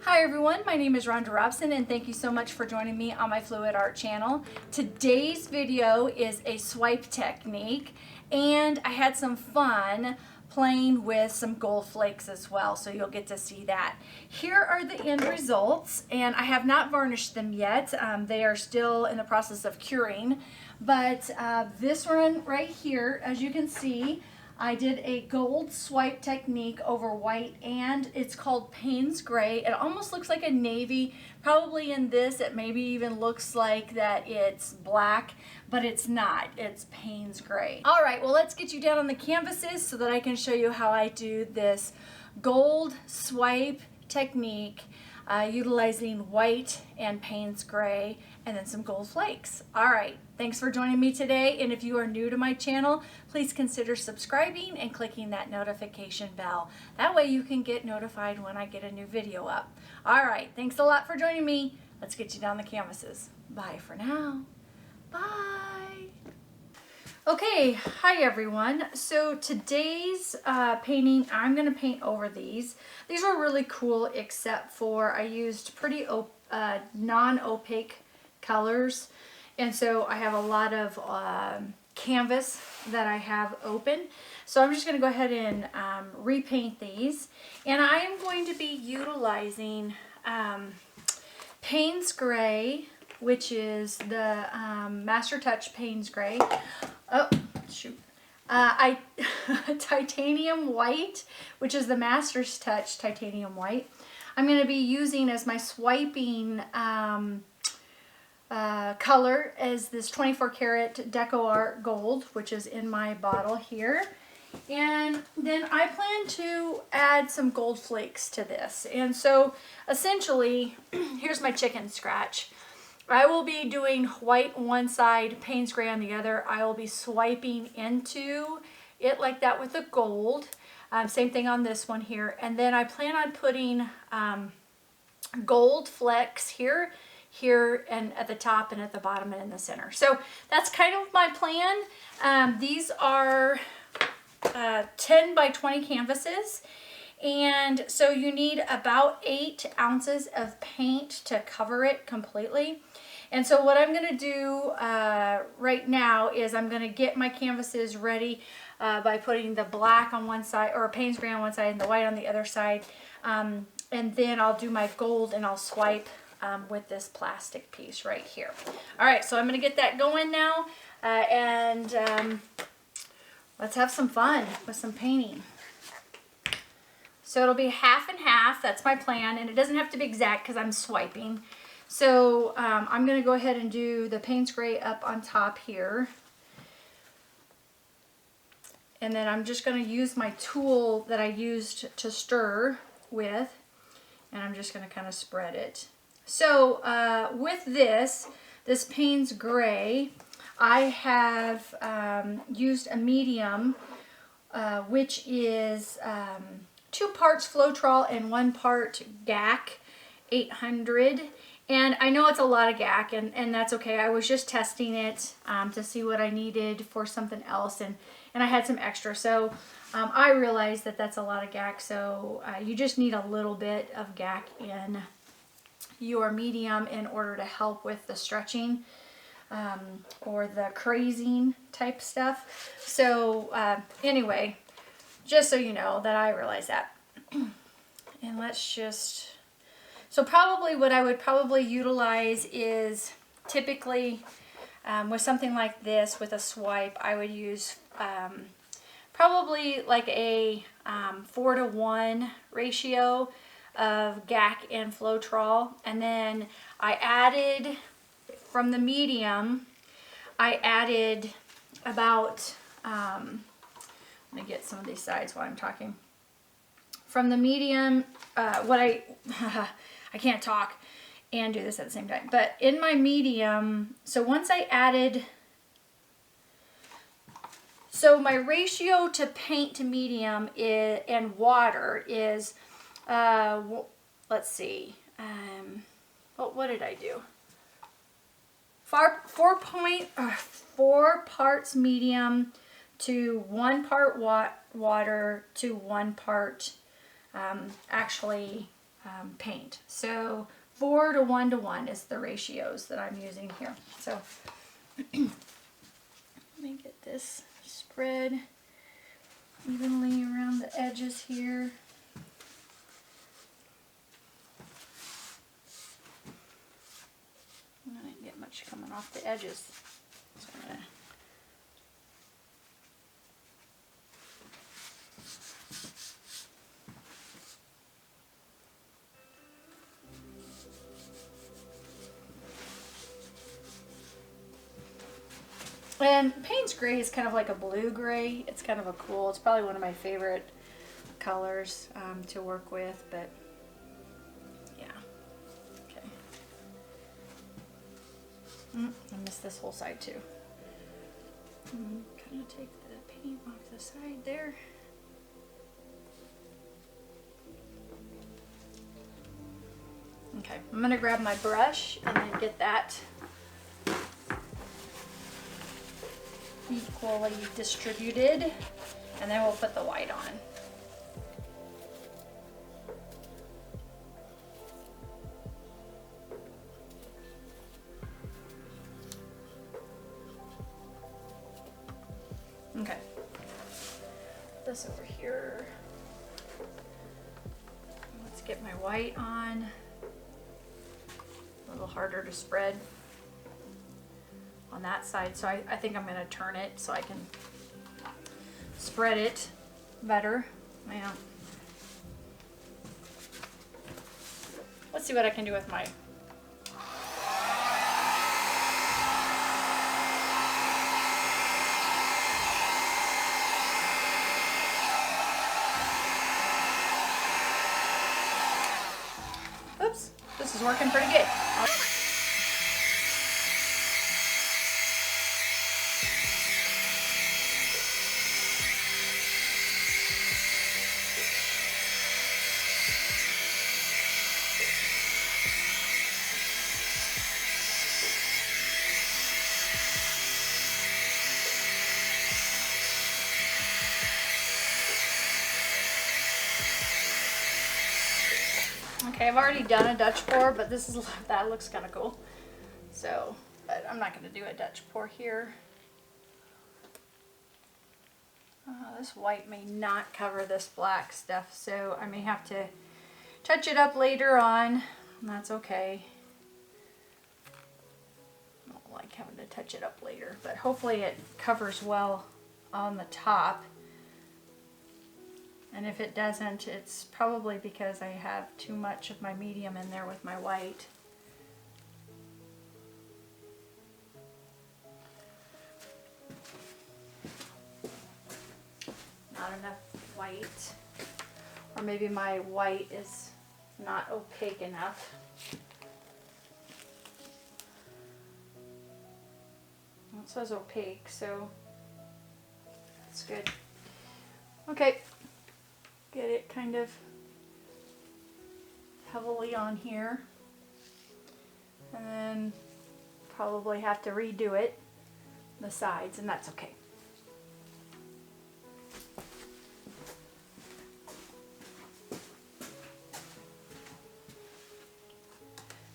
Hi everyone, my name is Rhonda Robson and thank you so much for joining me on my Fluid Art channel. Today's video is a swipe technique and I had some fun playing with some gold flakes as well, so you'll get to see that. Here are the end results, and I have not varnished them yet. They are still in the process of curing, but this one right here, as you can see, I did a gold swipe technique over white, and it's called Payne's Gray. It almost looks like a navy. Probably in this, it maybe even looks like that it's black, but it's not. It's Payne's Gray. All right, well, let's get you down on the canvases so that I can show you how I do this gold swipe technique utilizing white and Payne's Gray and then some gold flakes. All right, thanks for joining me today, and if you are new to my channel, please consider subscribing and clicking that notification bell. That way you can get notified when I get a new video up. All right, thanks a lot for joining me. Let's get you down the canvases. Bye for now. Bye. Okay, hi everyone. So today's painting, I'm going to paint over these. These are really cool, except for I used pretty non-opaque colors, and so I have a lot of canvas that I have open. So I'm just going to go ahead and repaint these, and I am going to be utilizing Payne's Gray, which is the Master Touch Payne's Gray. Oh, shoot. Titanium White, which is the Master's Touch Titanium White. I'm going to be using as my swiping color as this 24 karat Deco Art Gold, which is in my bottle here. And then I plan to add some gold flakes to this. And so essentially, here's my chicken scratch. I will be doing white on one side, Payne's Gray on the other. I will be swiping into it like that with the gold. Same thing on this one here. And then I plan on putting gold flecks here, and at the top and at the bottom and in the center. So that's kind of my plan. These are 10 by 20 canvases. And so you need about 8 ounces of paint to cover it completely. And so what I'm going to do right now is I'm going to get my canvases ready by putting the black on one side, or Payne's Gray on one side and the white on the other side. And then I'll do my gold and I'll swipe with this plastic piece right here. All right, so I'm going to get that going now. Let's have some fun with some painting. So it'll be half and half, that's my plan, and it doesn't have to be exact because I'm swiping. So I'm going to go ahead and do the Payne's Gray up on top here. And then I'm just going to use my tool that I used to stir with, and I'm just going to kind of spread it. So with this Payne's Gray, I have used a medium, which is 2 parts Floetrol and 1 part GAC 800. And I know it's a lot of GAC, and that's okay. I was just testing it to see what I needed for something else, and I had some extra. So I realized that that's a lot of GAC, so you just need a little bit of GAC in your medium in order to help with the stretching or the crazing type stuff. So anyway, just so you know that I realize that. And let's just, so probably what I would probably utilize is typically with something like this, with a swipe, I would use probably like a 4-to-1 ratio of GAC and Floetrol. And then I added, from the medium, I added about, let me get some of these sides while I'm talking. From the medium, I can't talk and do this at the same time. But in my medium, so once I added, so my ratio to paint to medium and water is, let's see, what did I do? 4 parts medium to 1 part water to 1 part actually paint. So 4 to 1 to 1 is the ratios that I'm using here. So let me get this spread evenly around the edges here. I didn't get much coming off the edges. So I'm gonna and Payne's gray is kind of like a blue gray. It's kind of a cool, it's probably one of my favorite colors to work with, but yeah. Okay. I missed this whole side too. Kind of take the paint off the side there. Okay, I'm gonna grab my brush and then get that equally distributed, and then we'll put the white on. Okay, this over here. Let's get my white on. A little harder to spread on that side, so I think I'm going to turn it so I can spread it better. Yeah. Let's see what I can do with my oops, this is working pretty good. Okay, I've already done a Dutch pour, but that looks kind of cool. So, but I'm not going to do a Dutch pour here. This white may not cover this black stuff, so I may have to touch it up later on, and that's okay. I don't like having to touch it up later, but hopefully it covers well on the top. And if it doesn't, it's probably because I have too much of my medium in there with my white. Not enough white. Or maybe my white is not opaque enough. Well, it says opaque, so that's good. Okay. Get it kind of heavily on here, and then probably have to redo it, the sides, and that's okay.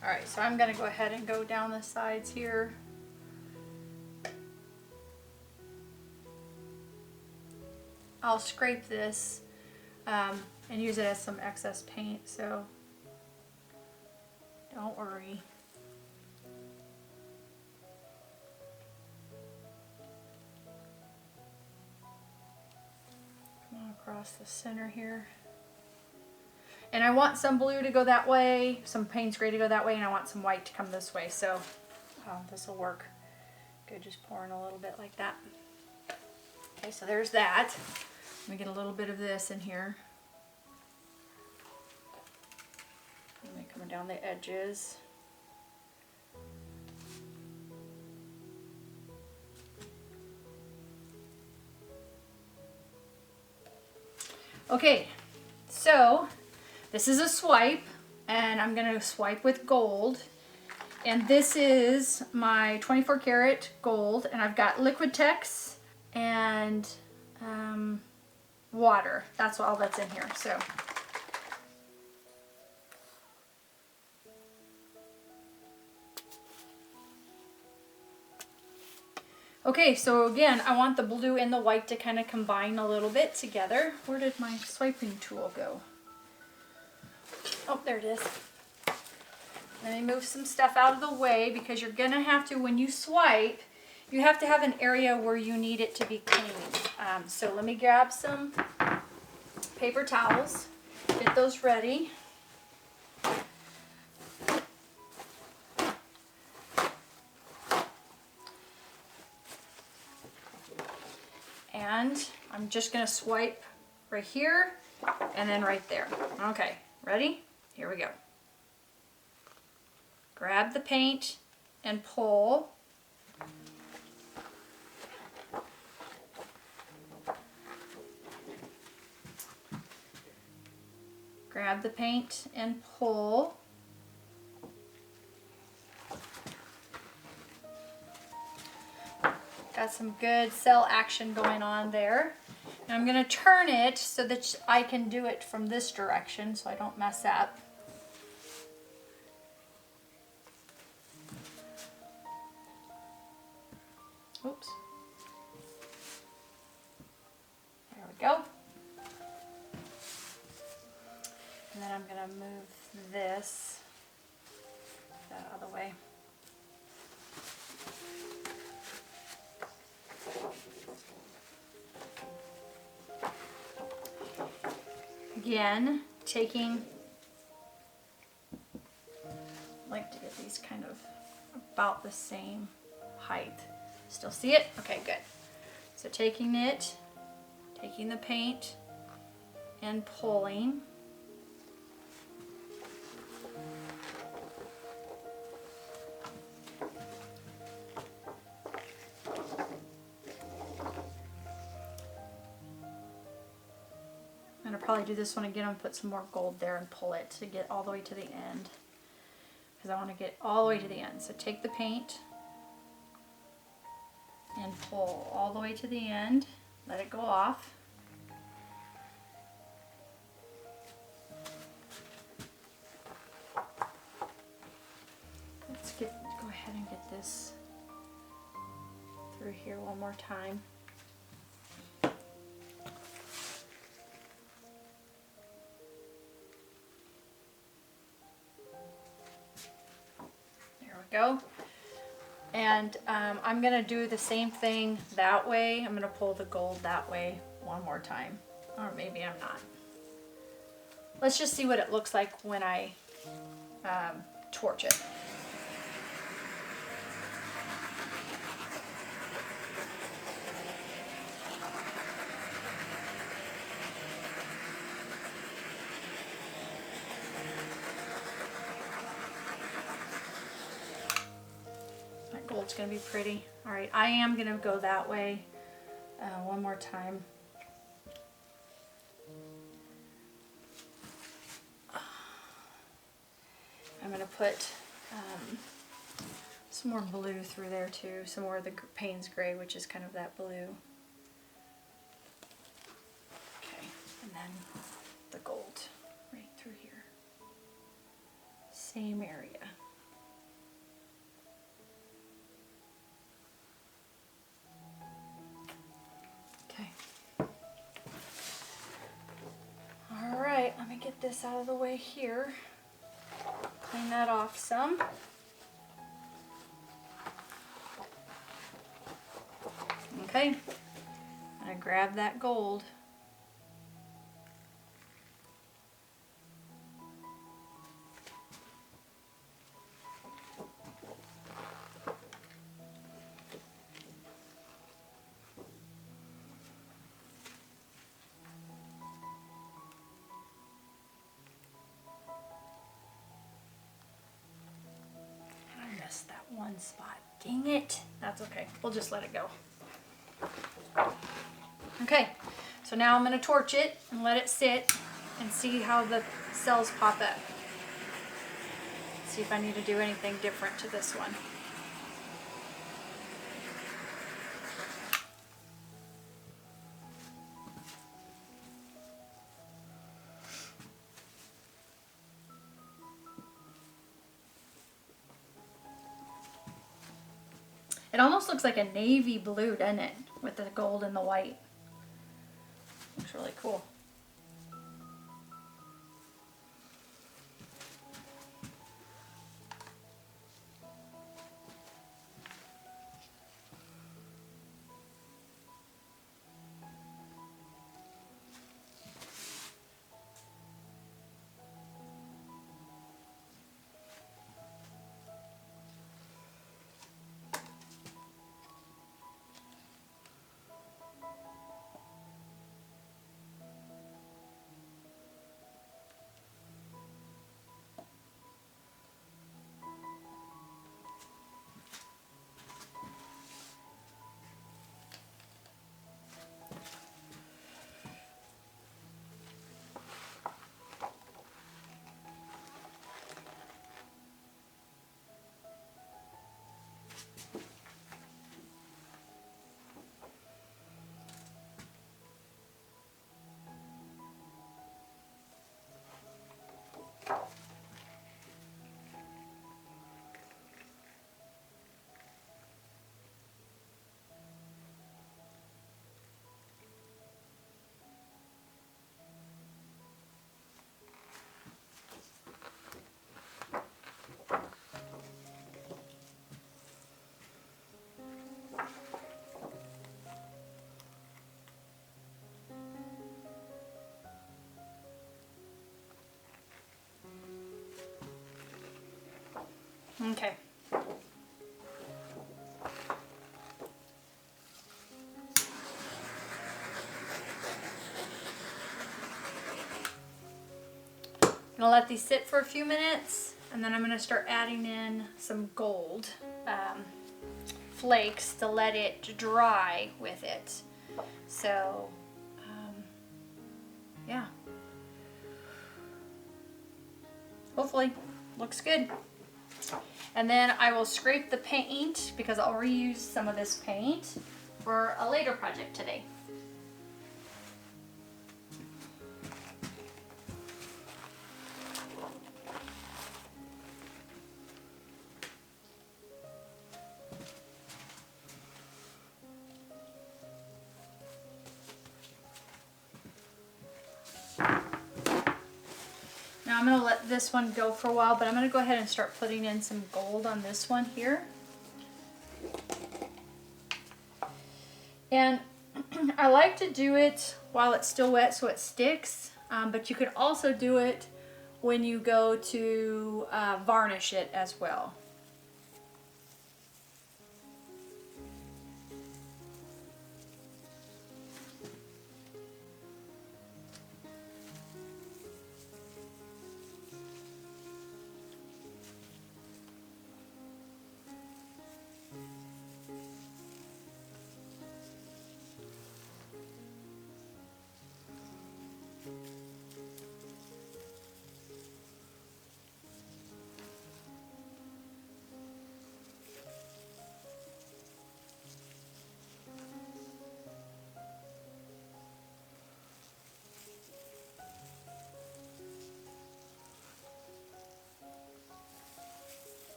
Alright, so I'm going to go ahead and go down the sides here. I'll scrape this and use it as some excess paint, so don't worry. Come on across the center here. And I want some blue to go that way, some Payne's gray to go that way, and I want some white to come this way, so this will work good, just pouring a little bit like that. Okay, so there's that. Let me get a little bit of this in here. And then coming down the edges. Okay, so this is a swipe, and I'm going to swipe with gold. And this is my 24 karat gold, and I've got Liquitex and water. That's all that's in here. So Okay, so again, I want the blue and the white to kind of combine a little bit together. Where did my swiping tool go? Oh, there it is. Let me move some stuff out of the way because you're gonna have to, when you swipe, you have to have an area where you need it to be clean. So let me grab some paper towels, get those ready. And I'm just gonna swipe right here and then right there. Okay, ready? Here we go. Grab the paint and pull. Grab the paint and pull. Got some good cell action going on there. Now I'm going to turn it so that I can do it from this direction so I don't mess up. Oops. There we go. And then I'm going to move this out of the way. Again, taking, I like to get these kind of about the same height. Still see it? Okay, good. So taking it, taking the paint and pulling. I'm going to probably do this one again and put some more gold there and pull it to get all the way to the end. Because I want to get all the way to the end. So take the paint and pull all the way to the end. Let it go off. Let's go ahead and get this through here one more time. Go. And I'm going to do the same thing that way. I'm going to pull the gold that way one more time. Or maybe I'm not. Let's just see what it looks like when I torch it. Gold's going to be pretty. All right, I am going to go that way one more time. I'm going to put some more blue through there too, some more of the Payne's gray, which is kind of that blue. Okay, and then the gold right through here. Same area. Let me get this out of the way here. Clean that off some. Okay, I'm gonna grab that gold. That one spot. Dang it. That's okay. We'll just let it go. Okay, so now I'm going to torch it and let it sit and see how the cells pop up. See if I need to do anything different to this one. It almost looks like a navy blue, doesn't it? With the gold and the white. Looks really cool. Okay. I'm gonna let these sit for a few minutes, and then I'm gonna start adding in some gold flakes to let it dry with it. So, yeah. Hopefully, looks good. And then I will scrape the paint because I'll reuse some of this paint for a later project today. Now I'm going to let this one go for a while, but I'm going to go ahead and start putting in some gold on this one here. And I like to do it while it's still wet so it sticks, but you could also do it when you go to varnish it as well.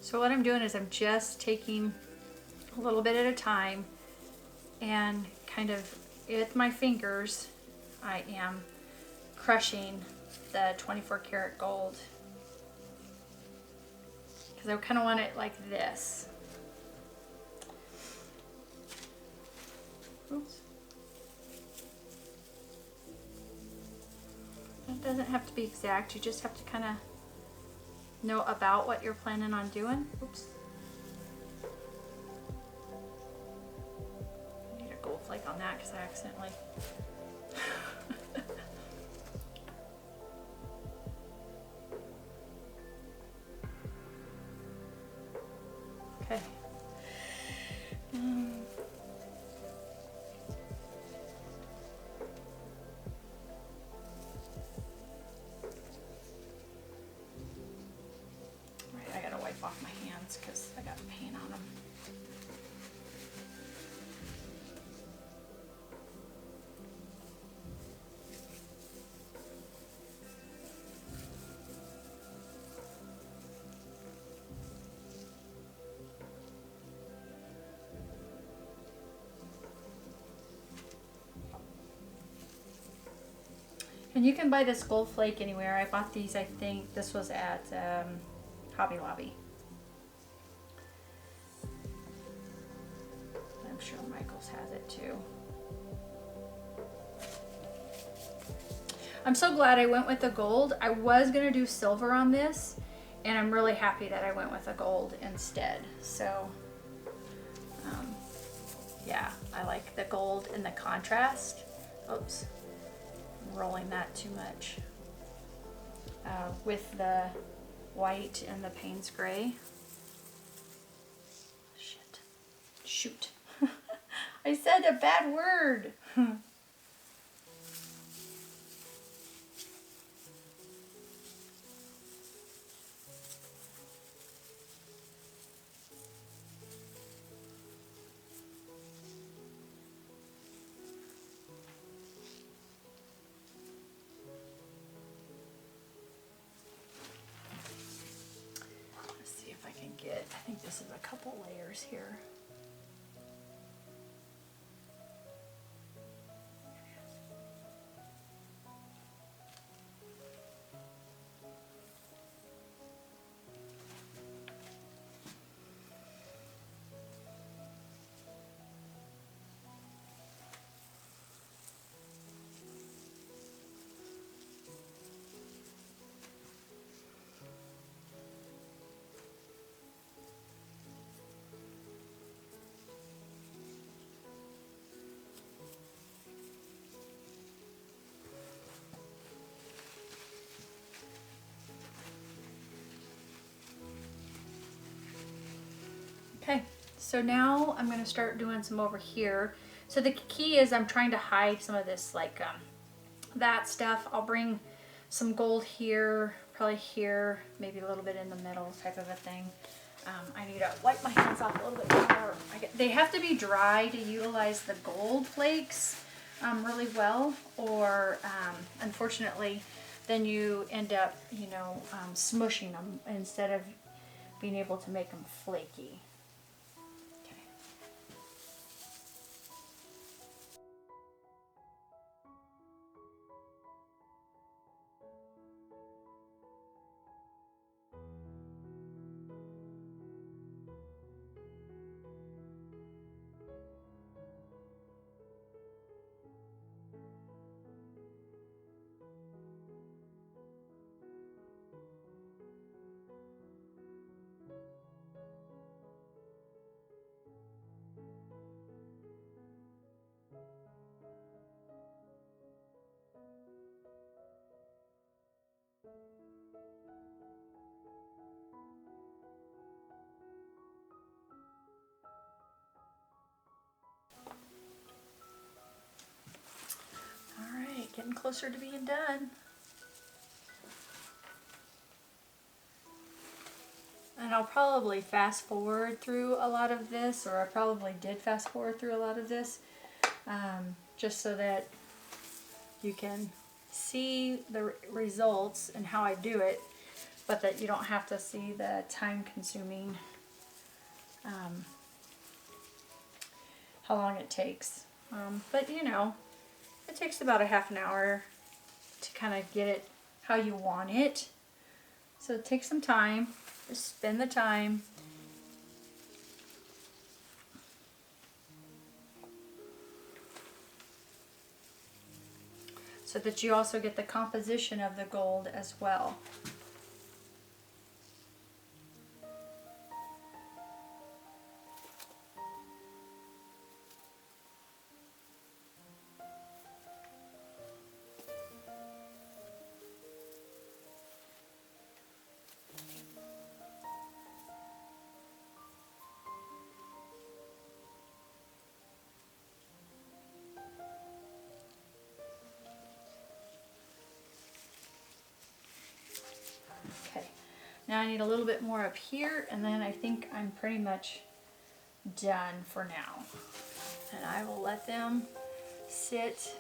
So what I'm doing is I'm just taking a little bit at a time and kind of with my fingers I am crushing the 24 karat gold because I kind of want it like this. Oops. It doesn't have to be exact, you just have to kind of know about what you're planning on doing. Oops. I need a gold flake on that because I accidentally It's because I got paint on them. And you can buy this gold flake anywhere. I bought these, I think this was at Hobby Lobby. I'm sure Michael's has it too. I'm so glad I went with the gold. I was gonna do silver on this, and I'm really happy that I went with the gold instead. So, yeah, I like the gold and the contrast. Oops. Rolling that too much with the white and the Payne's gray. Shoot. I said a bad word. I think this is a couple layers here. Okay, so now I'm going to start doing some over here. So the key is I'm trying to hide some of this, like that stuff. I'll bring some gold here, probably here, maybe a little bit in the middle type of a thing. I need to wipe my hands off a little bit more. They have to be dry to utilize the gold flakes really well, or unfortunately then you end up, you know, smushing them instead of being able to make them flaky. Getting closer to being done. And I'll probably fast forward through a lot of this, or I probably did fast forward through a lot of this, just so that you can see the results and how I do it, but that you don't have to see the time consuming, how long it takes. But you know, it takes about a half an hour to kind of get it how you want it. So take some time, just spend the time. So that you also get the composition of the gold as well. Now I need a little bit more up here, and then I think I'm pretty much done for now. And I will let them sit.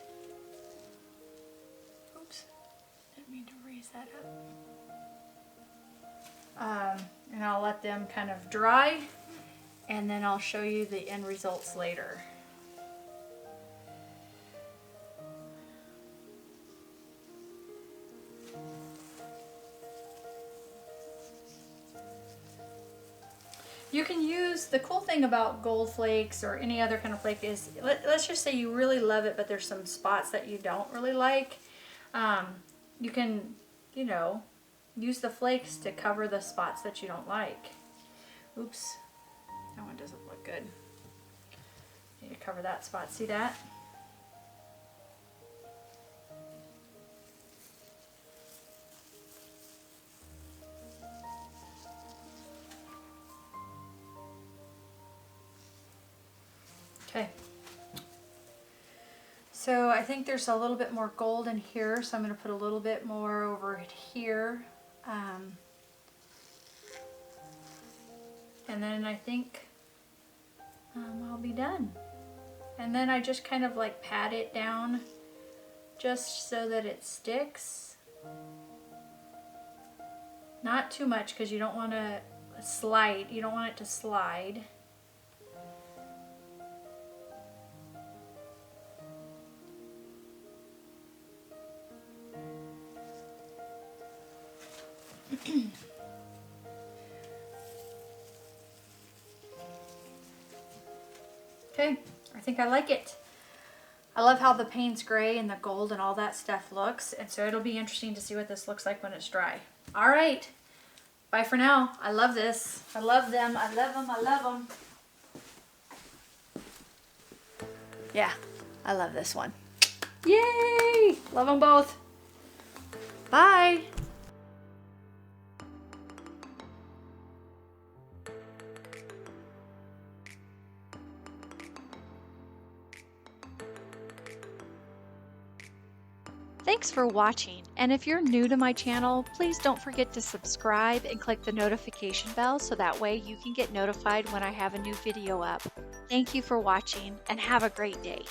Oops, didn't mean to raise that up. And I'll let them kind of dry, and then I'll show you the end results later. You can use, the cool thing about gold flakes or any other kind of flake is, let's just say you really love it, but there's some spots that you don't really like. You can, you know, use the flakes to cover the spots that you don't like. Oops, that one doesn't look good. Need to cover that spot, see that? Okay, so I think there's a little bit more gold in here, so I'm going to put a little bit more over here. And then I think I'll be done. And then I just kind of like pat it down just so that it sticks. Not too much because you don't want to slide, you don't want it to slide. Okay, I think I like it. I love how the Payne's gray and the gold and all that stuff looks, and so it'll be interesting to see what this looks like when it's dry. All right, bye for now. I love this. I love them. I love them. I love them. Yeah, I love this one. Yay! Love them both. Bye. Thanks for watching, and if you're new to my channel, please don't forget to subscribe and click the notification bell so that way you can get notified when I have a new video up. Thank you for watching, and have a great day.